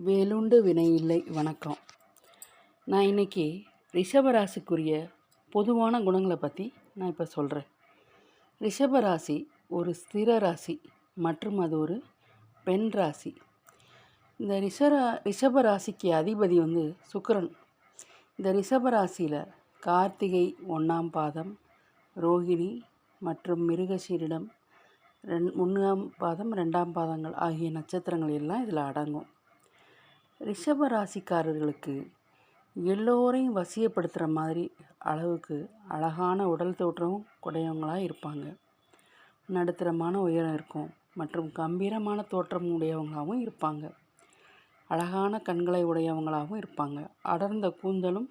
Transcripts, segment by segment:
வேலுண்டு வினையில்லை. வணக்கம். நான் இன்றைக்கி ரிஷபராசிக்குரிய பொதுவான குணங்களை பற்றி நான் இப்போ சொல்கிறேன். ரிஷபராசி ஒரு ஸ்திர ராசி மற்றும் அது ஒரு பெண் ராசி. இந்த ரிஷபராசிக்கு அதிபதி சுக்கிரன். இந்த ரிஷபராசியில் கார்த்திகை 1ஆம் பாதம், ரோகிணி மற்றும் மிருகசீரிடம் 1ஆம் பாதம் 2ஆம் பாதங்கள் ஆகிய நட்சத்திரங்கள் எல்லாம் இதில் அடங்கும். ரிஷப ராசிக்காரர்களுக்கு எல்லோரையும் வசியப்படுத்துகிற மாதிரி அளவுக்கு அழகான உடல் தோற்றம் உடையவங்களாக இருப்பாங்க. நடுத்தரமான உயரம் இருக்கும் மற்றும் கம்பீரமான தோற்றம் உடையவங்களாகவும் இருப்பாங்க. அழகான கண்களை உடையவங்களாகவும் இருப்பாங்க. அடர்ந்த கூந்தலும்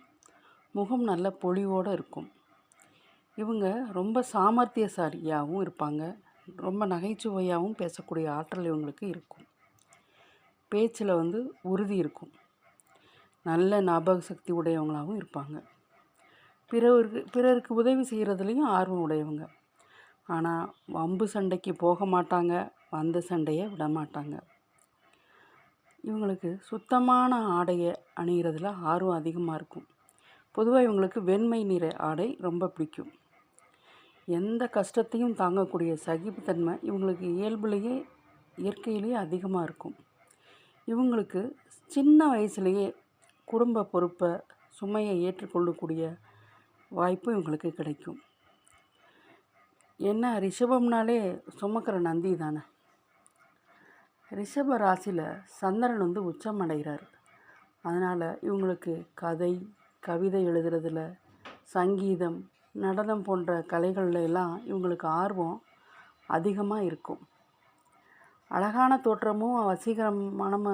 முகம் நல்ல பொலிவோடு இருக்கும். இவங்க ரொம்ப சாமர்த்தியசாலியாகவும் இருப்பாங்க. ரொம்ப நகைச்சுவையாகவும் பேசக்கூடிய ஆற்றல் இவங்களுக்கு இருக்கும். பேச்சில் உறுதி இருக்கும். நல்ல ஞாபக சக்தி உடையவங்களாகவும் இருப்பாங்க. பிறருக்கு உதவி செய்கிறதுலையும் ஆர்வம் உடையவங்க. ஆனால் வம்பு சண்டைக்கு போக மாட்டாங்க, வந்த சண்டையை விட மாட்டாங்க. இவங்களுக்கு சுத்தமான ஆடையை அணிகிறதுல ஆர்வம் அதிகமாக இருக்கும். பொதுவாக இவங்களுக்கு வெண்மை நிற ஆடை ரொம்ப பிடிக்கும். எந்த கஷ்டத்தையும் தாங்கக்கூடிய சகிப்புத்தன்மை இவங்களுக்கு இயற்கையிலேயே அதிகமாக இருக்கும். இவங்களுக்கு சின்ன வயசுலேயே குடும்ப பொறுப்பை சுமையை ஏற்றுக்கொள்ளக்கூடிய வாய்ப்பு இவங்களுக்கு கிடைக்கும். என்ன ரிஷபம்னாலே சுமக்கிற நந்தி தானே. ரிஷப ராசியில் சந்திரன் உச்சம் அடைகிறார். அதனால் இவங்களுக்கு கதை, கவிதை எழுதுறதுல, சங்கீதம், நடனம் போன்ற கலைகள்ல எல்லாம் இவங்களுக்கு ஆர்வம் அதிகமாக இருக்கும். அழகான தோற்றமும் வசீகரமான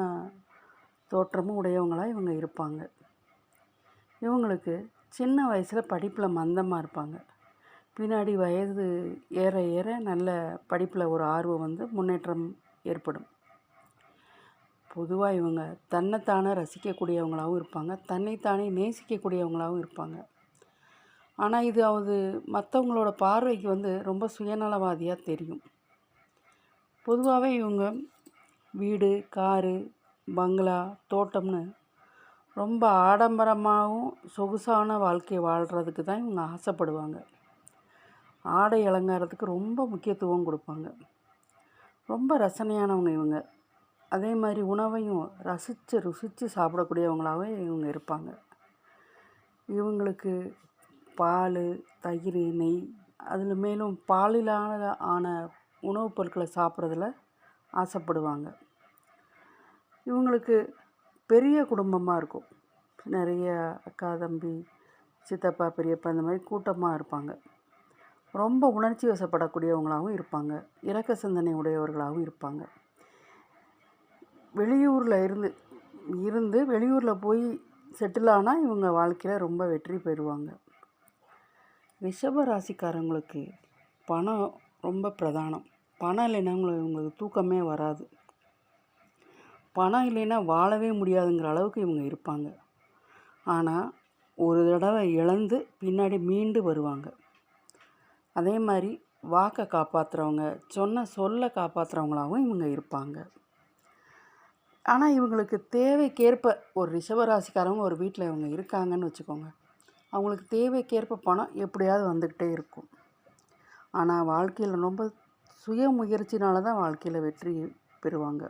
தோற்றமும் உடையவங்களாக இவங்க இருப்பாங்க. இவங்களுக்கு சின்ன வயசில் படிப்பில் மந்தமாக இருப்பாங்க. பின்னாடி வயது ஏற ஏற நல்ல படிப்பில் ஒரு ஆர்வம் முன்னேற்றம் ஏற்படும். பொதுவாக இவங்க தன்னைத்தானே ரசிக்கக்கூடியவங்களாகவும் இருப்பாங்க. தன்னைத்தானே நேசிக்கக்கூடியவங்களாகவும் இருப்பாங்க. ஆனால் இது மற்றவங்களோட பார்வைக்கு ரொம்ப சுயநலவாதியாக தெரியும். பொதுவாகவே இவங்க வீடு, காரு, பங்களா, தோட்டம்னு ரொம்ப ஆடம்பரமாகவும் சொகுசான வாழ்க்கை வாழ்கிறதுக்கு தான் இவங்க ஆசைப்படுவாங்க. ஆடை அலங்காரத்துக்கு ரொம்ப முக்கியத்துவம் கொடுப்பாங்க. ரொம்ப ரசனையானவங்க இவங்க. அதே மாதிரி உணவையும் ருசித்து சாப்பிடக்கூடியவங்களாகவே இவங்க இருப்பாங்க. இவங்களுக்கு பால், தயிர், நெய், அதில் மேலும் பாலிலான ஆன உணவுப் பொருட்களை சாப்பிட்றதுல ஆசைப்படுவாங்க. இவங்களுக்கு பெரிய குடும்பமாக இருக்கும். நிறைய அக்கா, தம்பி, சித்தப்பா, பெரியப்பா இந்த மாதிரி கூட்டமாக இருப்பாங்க. ரொம்ப உணர்ச்சி வசப்படக்கூடியவங்களாகவும் இருப்பாங்க. இரக்க சிந்தனை உடையவர்களாகவும் இருப்பாங்க. வெளியூரில் இருந்து வெளியூரில் போய் செட்டில் ஆனால் இவங்க வாழ்க்கையில் ரொம்ப வெற்றி பெறுவாங்க. ரிஷப ராசிக்காரங்களுக்கு பணம் ரொம்ப பிரதானம். பணம் இல்லைன்னா இவங்களுக்கு தூக்கமே வராது. பணம் இல்லைன்னா வாழவே முடியாதுங்கிற அளவுக்கு இவங்க இருப்பாங்க. ஆனால் ஒரு தடவை இழந்து பின்னாடி மீண்டு வருவாங்க. அதே மாதிரி வாக்கை காப்பாற்றுறவங்க, சொல்ல காப்பாற்றுறவங்களாகவும் இவங்க இருப்பாங்க. ஆனால் இவங்களுக்கு தேவைக்கேற்ப ஒரு ரிஷபராசிக்காரவங்க ஒரு வீட்டில் இவங்க இருக்காங்கன்னு வச்சுக்கோங்க. அவங்களுக்கு தேவைக்கேற்ப பணம் எப்படியாவது வந்துக்கிட்டே இருக்கும். ஆனால் வாழ்க்கையில் ரொம்ப சுய முயற்சினால தான் வாழ்க்கையில் வெற்றி பெறுவாங்க.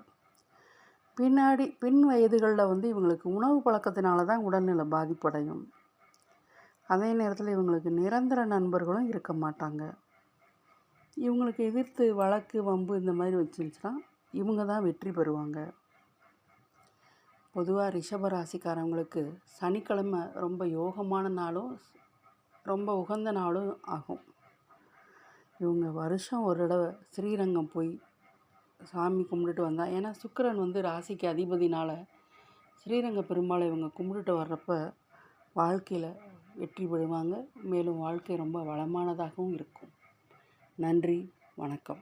பின் வயதுகளில் இவங்களுக்கு உணவு பழக்கத்தினால தான் உடல்நிலை பாதிப்படையும். அதே நேரத்தில் இவங்களுக்கு நிரந்தர நண்பர்களும் இருக்க மாட்டாங்க. இவங்களுக்கு எதிர்த்து வழக்கு, வம்பு இந்த மாதிரி வச்சுருந்துச்சுன்னா இவங்க தான் வெற்றி பெறுவாங்க. பொதுவாக ரிஷபராசிக்காரவங்களுக்கு சனிக்கிழமை ரொம்ப யோகமான நாளும் ரொம்ப உகந்த நாளும் ஆகும். இவங்க வருஷம் ஒரு தடவை ஸ்ரீரங்கம் போய் சாமி கும்பிட்டுட்டு வந்தால், ஏன்னா சுக்கிரன் ராசிக்கு அதிபதினால் ஸ்ரீரங்க பெருமாளை இவங்க கும்பிட்டுட்டு வர்றப்ப வாழ்க்கையில் வெற்றி பெறுவாங்க. மேலும் வாழ்க்கை ரொம்ப வளமானதாகவும் இருக்கும். நன்றி, வணக்கம்.